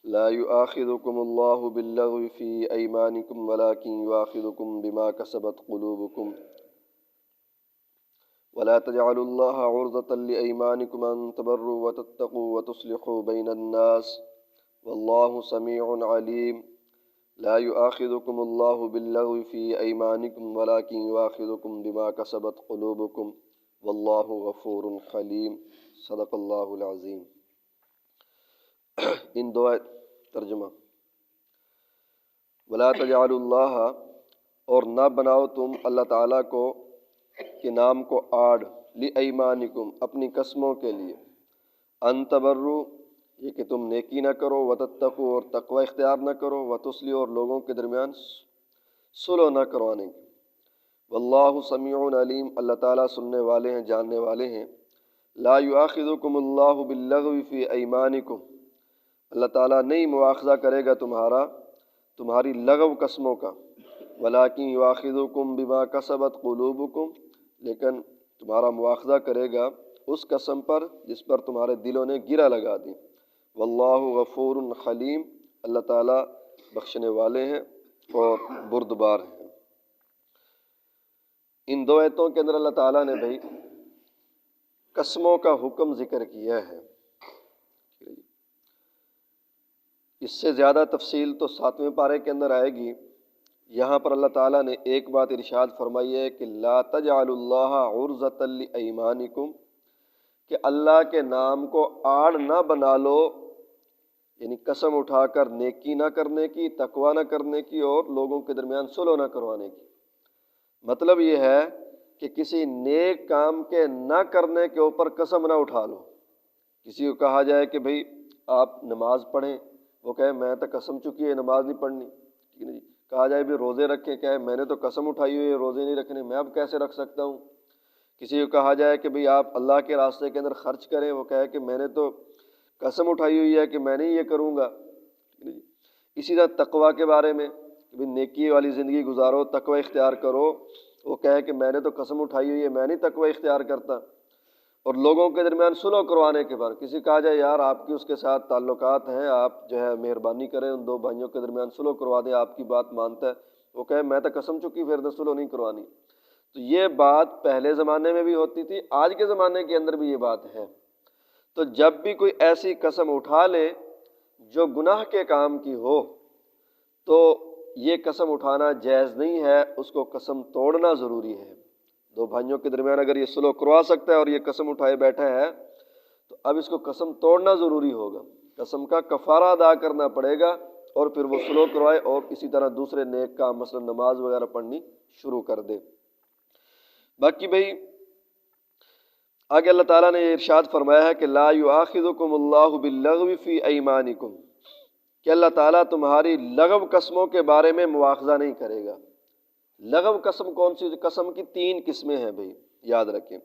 لا يؤاخذكم الله باللغو في أيمانكم ولكن يؤاخذكم بما كسبت قلوبكم ولا تجعلوا الله عرضة لأيمانكم أن تبروا وتتقوا وتصلحوا بين الناس والله سميع عليم لا يؤاخذكم الله باللغو في أيمانكم ولكن يؤاخذكم بما كسبت قلوبكم والله غفور حليم صدق اللہ العظیم۔ ان دو ترجمہ، ولا تجعلوا اللہ، اور نہ بناؤ تم اللہ تعالیٰ کو کے نام کو آڑ، لِأَيْمَانِكُمْ اپنی قسموں کے لیے، ان تبرو یہ کہ تم نیکی نہ کرو، وتتقوا اور تقوی اختیار نہ کرو، وتصلحوا اور لوگوں کے درمیان صلح نہ کروانے کی۔ واللہ سمیع علیم، اللہ تعالیٰ سننے والے ہیں، جاننے والے ہیں۔ لا یؤاخذکم اللہ باللغو فی ایمانکم، اللہ تعالیٰ نہیں مواخذہ کرے گا تمہاری لغو قسموں کا، ولیکن یؤاخذکم بما کسبت قلوبکم، لیکن تمہارا مواخذہ کرے گا اس قسم پر جس پر تمہارے دلوں نے گرہ لگا دی۔ واللہ غفور حلیم، اللہ تعالیٰ بخشنے والے ہیں اور بردبار ہیں۔ ان دو آیتوں کے اندر اللہ تعالیٰ نے بھائی قسموں کا حکم ذکر کیا ہے۔ اس سے زیادہ تفصیل تو 7ویں پارے کے اندر آئے گی۔ یہاں پر اللہ تعالیٰ نے ایک بات ارشاد فرمائی ہے کہ لا تجعلوا اللہ عرضۃ لایمانکم، کہ اللہ کے نام کو آڑ نہ بنا لو، یعنی قسم اٹھا کر نیکی نہ کرنے کی، تقوی نہ کرنے کی اور لوگوں کے درمیان صلح نہ کروانے کی۔ مطلب یہ ہے کہ کسی نیک کام کے نہ کرنے کے اوپر قسم نہ اٹھا لو۔ کسی کو کہا جائے کہ بھئی آپ نماز پڑھیں، وہ کہے میں تو قسم چکی ہے نماز نہیں پڑھنی، ٹھیک ہے نا جی۔ کہا جائے بھی روزے رکھیں، کہے میں نے تو قسم اٹھائی ہوئی ہے روزے نہیں رکھنے، میں اب کیسے رکھ سکتا ہوں۔ کسی کو کہا جائے کہ بھئی آپ اللہ کے راستے کے اندر خرچ کریں، وہ کہے کہ میں نے تو قسم اٹھائی ہوئی ہے کہ میں نہیں یہ کروں گا، ٹھیک ہے جی۔ اسی طرح تقوی کے بارے میں کہ بھئی نیکی والی زندگی گزارو، تقوی اختیار کرو، وہ کہے کہ میں نے تو قسم اٹھائی ہوئی ہے میں نہیں تقوی اختیار کرتا۔ اور لوگوں کے درمیان صلح کروانے کے بعد کسی کہا جائے یار آپ کی اس کے ساتھ تعلقات ہیں، آپ جو ہے مہربانی کریں ان دو بھائیوں کے درمیان صلح کروا دیں، آپ کی بات مانتا ہے، وہ کہے میں تو قسم چکی پھر صلح نہیں کروانی۔ تو یہ بات پہلے زمانے میں بھی ہوتی تھی، آج کے زمانے کے اندر بھی یہ بات ہے۔ تو جب بھی کوئی ایسی قسم اٹھا لے جو گناہ کے کام کی ہو تو یہ قسم اٹھانا جائز نہیں ہے، اس کو قسم توڑنا ضروری ہے۔ دو بھائیوں کے درمیان اگر یہ صلح کروا سکتا ہے اور یہ قسم اٹھائے بیٹھا ہے تو اب اس کو قسم توڑنا ضروری ہوگا، قسم کا کفارہ ادا کرنا پڑے گا اور پھر وہ صلح کروائے اور اسی طرح دوسرے نیک کام مثلا نماز وغیرہ پڑھنی شروع کر دے۔ باقی بھئی آگے اللہ تعالیٰ نے یہ ارشاد فرمایا ہے کہ لا یؤاخذکم اللہ باللغو فی ایمانکم، کہ اللہ تعالیٰ تمہاری لغو قسموں کے بارے میں مواخذہ نہیں کرے گا۔ لغو قسم کون سی؟ قسم کی 3 قسمیں ہیں بھئی، یاد رکھیں۔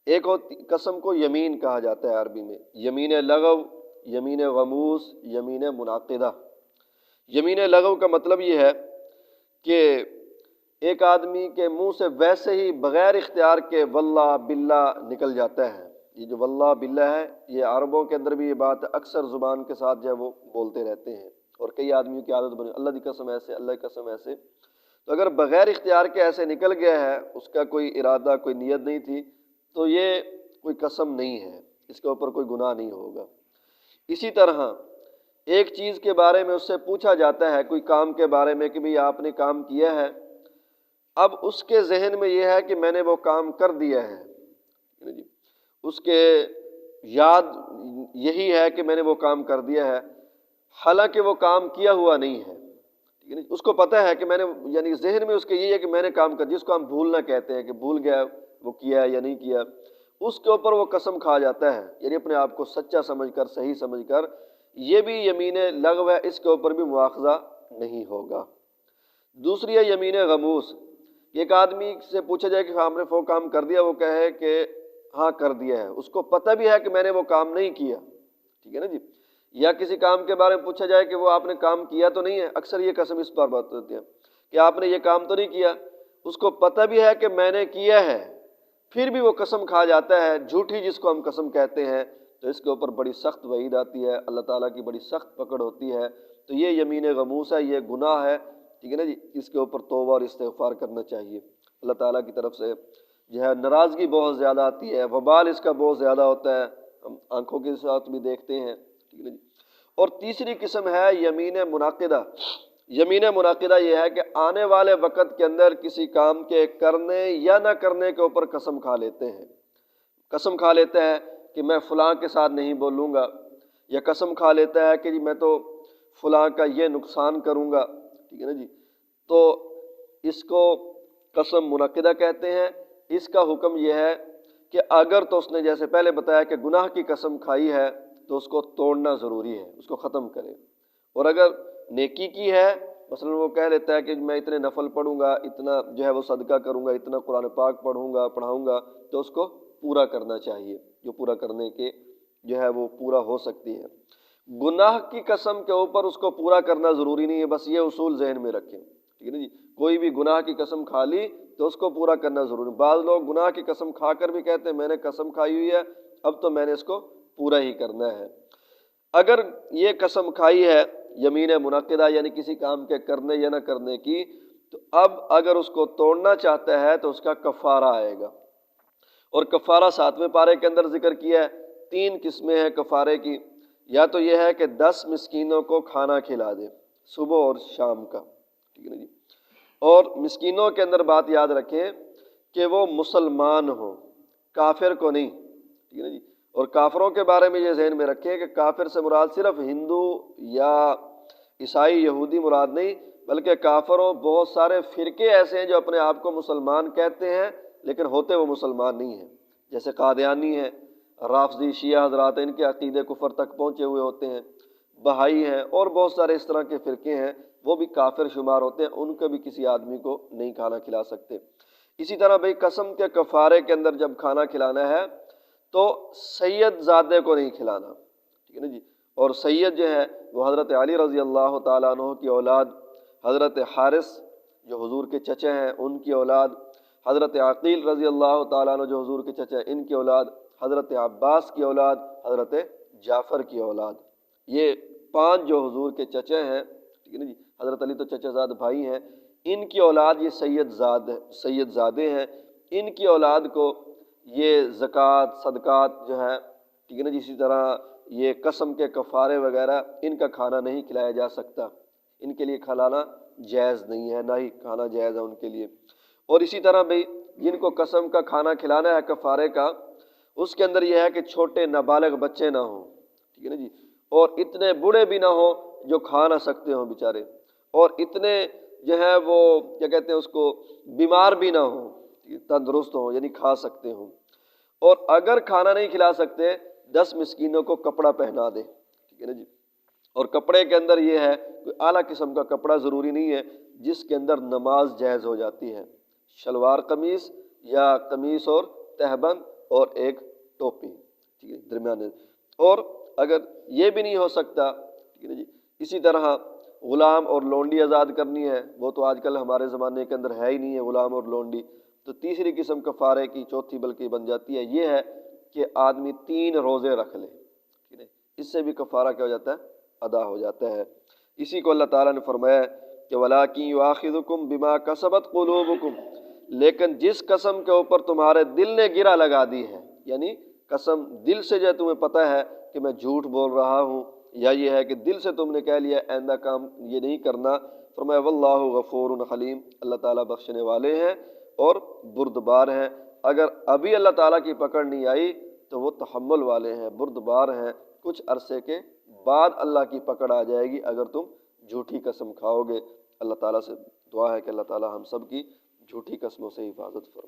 ایک قسم کو یمین کہا جاتا ہے عربی میں، یمین لغو، یمین غموس، یمین منعقدہ۔ یمین لغو کا مطلب یہ ہے کہ ایک آدمی کے منہ سے ویسے ہی بغیر اختیار کے واللہ باللہ نکل جاتا ہے۔ یہ جو واللہ باللہ ہے یہ عربوں کے اندر بھی یہ بات اکثر زبان کے ساتھ جو ہے وہ بولتے رہتے ہیں، اور کئی آدمیوں کی عادت بنی اللہ کی قسم ایسے، اللہ کی قسم ایسے۔ تو اگر بغیر اختیار کے ایسے نکل گیا ہے، اس کا کوئی ارادہ کوئی نیت نہیں تھی، تو یہ کوئی قسم نہیں ہے، اس کے اوپر کوئی گناہ نہیں ہوگا۔ اسی طرح ایک چیز کے بارے میں اس سے پوچھا جاتا ہے، کوئی کام کے بارے میں کہ بھئی آپ نے کام کیا ہے، اب اس کے ذہن میں یہ ہے کہ میں نے وہ کام کر دیا ہے، اس کے یاد یہی ہے کہ میں نے وہ کام کر دیا ہے، حالانکہ وہ کام کیا ہوا نہیں ہے، اس کو پتہ ہے کہ میں نے، یعنی ذہن میں اس کے یہی ہے کہ میں نے کام کر دیا، جس کو ہم بھولنا کہتے ہیں کہ بھول گیا وہ کیا ہے یا نہیں کیا، اس کے اوپر وہ قسم کھا جاتا ہے، یعنی اپنے آپ کو سچا سمجھ کر، صحیح سمجھ کر، یہ بھی یمین لغو ہے، اس کے اوپر بھی مواخذہ نہیں ہوگا۔ دوسری ہے یمین غموس، ایک آدمی سے پوچھا جائے کہ آپ نے وہ کام کر دیا، وہ کہے کہ ہاں کر دیا ہے، اس کو پتہ بھی ہے کہ میں نے وہ کام نہیں کیا، ٹھیک ہے نا جی۔ یا کسی کام کے بارے میں پوچھا جائے کہ وہ آپ نے کام کیا تو نہیں ہے، اکثر یہ قسم اس پر بات ہوتی ہے کہ آپ نے یہ کام تو نہیں کیا، اس کو پتہ بھی ہے کہ میں نے کیا ہے، پھر بھی وہ قسم کھا جاتا ہے، جھوٹی جس کو ہم قسم کہتے ہیں، تو اس کے اوپر بڑی سخت وعید آتی ہے، اللہ تعالیٰ کی بڑی سخت پکڑ ہوتی ہے۔ تو یہ یمین غموس ہے، یہ گناہ ہے، ٹھیک ہے نا جی، اس کے اوپر توبہ اور استغفار کرنا چاہیے۔ اللہ تعالیٰ کی طرف سے جو ہے ناراضگی بہت زیادہ آتی ہے، وبال اس کا بہت زیادہ ہوتا ہے، ہم آنکھوں کے ساتھ بھی دیکھتے ہیں، ٹھیک ہے نا جی۔ اور تیسری قسم ہے یمین منعقدہ۔ یمین منعقدہ یہ ہے کہ آنے والے وقت کے اندر کسی کام کے کرنے یا نہ کرنے کے اوپر قسم کھا لیتے ہیں۔ قسم کھا لیتا ہے کہ میں فلاں کے ساتھ نہیں بولوں گا، یا قسم کھا لیتا ہے کہ جی میں تو فلاں کا یہ نقصان کروں گا، ٹھیک ہے نا جی۔ تو اس کو قسم منعقدہ کہتے ہیں۔ اس کا حکم یہ ہے کہ اگر تو اس نے جیسے پہلے بتایا کہ گناہ کی قسم کھائی ہے تو اس کو توڑنا ضروری ہے، اس کو ختم کرے۔ اور اگر نیکی کی ہے، مثلا وہ کہہ لیتا ہے کہ میں اتنے نفل پڑھوں گا، اتنا جو ہے وہ صدقہ کروں گا، اتنا قرآن پاک پڑھاؤں گا، تو اس کو پورا کرنا چاہیے، جو پورا کرنے کے جو ہے وہ پورا ہو سکتی ہے۔ گناہ کی قسم کے اوپر اس کو پورا کرنا ضروری نہیں ہے، بس یہ اصول ذہن میں رکھیں، ٹھیک ہے نا جی۔ کوئی بھی گناہ کی قسم کھا لی تو اس کو پورا کرنا ضروری ہے۔ بعض لوگ گناہ کی قسم کھا کر بھی کہتے ہیں میں نے قسم کھائی ہوئی ہے، اب تو میں نے اس کو پورا ہی کرنا ہے۔ اگر یہ قسم کھائی ہے یمین منعقدہ یعنی کسی کام کے کرنے یا نہ کرنے کی، تو اب اگر اس کو توڑنا چاہتا ہے تو اس کا کفارہ آئے گا۔ اور کفارہ 7ویں پارے کے اندر ذکر کیا ہے۔ 3 قسمیں ہیں کفارے کی، یا تو یہ ہے کہ 10 مسکینوں کو کھانا کھلا دے صبح اور شام کا، ٹھیک ہے نا جی۔ اور مسکینوں کے اندر بات یاد رکھیں کہ وہ مسلمان ہوں، کافر کو نہیں، ٹھیک ہے نا جی۔ اور کافروں کے بارے میں یہ ذہن میں رکھیں کہ کافر سے مراد صرف ہندو یا عیسائی یہودی مراد نہیں، بلکہ کافروں بہت سارے فرقے ایسے ہیں جو اپنے آپ کو مسلمان کہتے ہیں لیکن ہوتے وہ مسلمان نہیں ہیں، جیسے قادیانی ہیں، رافضی شیعہ حضرات ہیں، ان کے عقیدے کفر تک پہنچے ہوئے ہوتے ہیں، بہائی ہیں، اور بہت سارے اس طرح کے فرقے ہیں، وہ بھی کافر شمار ہوتے ہیں، ان کو بھی کسی آدمی کو نہیں کھانا کھلا سکتے۔ اسی طرح بھئی قسم کے کفارے کے اندر جب کھانا کھلانا ہے تو سید زادے کو نہیں کھلانا، ٹھیک ہے نا جی۔ اور سید جو ہے وہ حضرت علی رضی اللہ تعالیٰ عنہ کی اولاد، حضرت حارث جو حضور کے چچا ہیں ان کی اولاد، حضرت عقیل رضی اللہ تعالیٰ عنہ جو حضور کے چچا ہیں ان کی اولاد، حضرت عباس کی اولاد، حضرت جعفر کی اولاد، یہ 5 جو حضور کے چچا ہیں، ٹھیک ہے نا جی، حضرت علی تو چچا زاد بھائی ہیں، ان کی اولاد یہ سید زادے ہیں، ان کی اولاد کو یہ زکوٰۃ صدقات جو ہے، ٹھیک ہے نا جی، اسی طرح یہ قسم کے کفارے وغیرہ ان کا کھانا نہیں کھلایا جا سکتا، ان کے لیے کھلانا جائز نہیں ہے، نہ ہی کھانا جائز ہے ان کے لیے۔ اور اسی طرح بھئی جن کو قسم کا کھانا کھلانا ہے کفارے کا، اس کے اندر یہ ہے کہ چھوٹے نابالغ بچے نہ ہوں، ٹھیک ہے نا جی، اور اتنے بوڑھے بھی نہ ہوں جو کھا نہ سکتے ہوں بیچارے، اور اتنے جو ہے وہ کیا کہتے ہیں اس کو بیمار بھی نہ ہوں، تندرست ہوں یعنی کھا سکتے ہوں۔ اور اگر کھانا نہیں کھلا سکتے 10 مسکینوں کو کپڑا پہنا دے، ٹھیک ہے نا جی۔ اور کپڑے کے اندر یہ ہے کوئی اعلیٰ قسم کا کپڑا ضروری نہیں ہے، جس کے اندر نماز جائز ہو جاتی ہے، شلوار قمیص یا قمیص اور تہبند اور ایک ٹوپی، ٹھیک ہے درمیانے۔ اور اگر یہ بھی نہیں ہو سکتا، ٹھیک ہے نا جی، اسی طرح غلام اور لونڈی آزاد کرنی ہے، وہ تو آج کل ہمارے زمانے کے اندر ہے ہی نہیں ہے غلام اور لونڈی، تو تیسری قسم کفارے کی، چوتھی بلکہ بن جاتی ہے، یہ ہے کہ آدمی 3 روزے رکھ لے، ٹھیک ہے، اس سے بھی کفارہ کیا ہو جاتا ہے، ادا ہو جاتا ہے۔ اسی کو اللہ تعالیٰ نے فرمایا کہ وَلَٰكِن يُؤَاخِذُكُم بِمَا كَسَبَتْ قُلُوبُكُم، لیکن جس قسم کے اوپر تمہارے دل نے گرہ لگا دی ہے، یعنی قسم دل سے جو تمہیں پتہ ہے کہ میں جھوٹ بول رہا ہوں، یا یہ ہے کہ دل سے تم نے کہہ لیا آئندہ کام یہ نہیں کرنا، فرمایا واللہ غفور حلیم، اللہ تعالیٰ بخشنے والے ہیں اور بردبار ہیں۔ اگر ابھی اللہ تعالیٰ کی پکڑ نہیں آئی تو وہ تحمل والے ہیں، بردبار ہیں، کچھ عرصے کے بعد اللہ کی پکڑ آ جائے گی اگر تم جھوٹی قسم کھاؤ گے۔ اللہ تعالیٰ سے دعا ہے کہ اللہ تعالیٰ ہم سب کی جھوٹی قسموں سے حفاظت فرمائے۔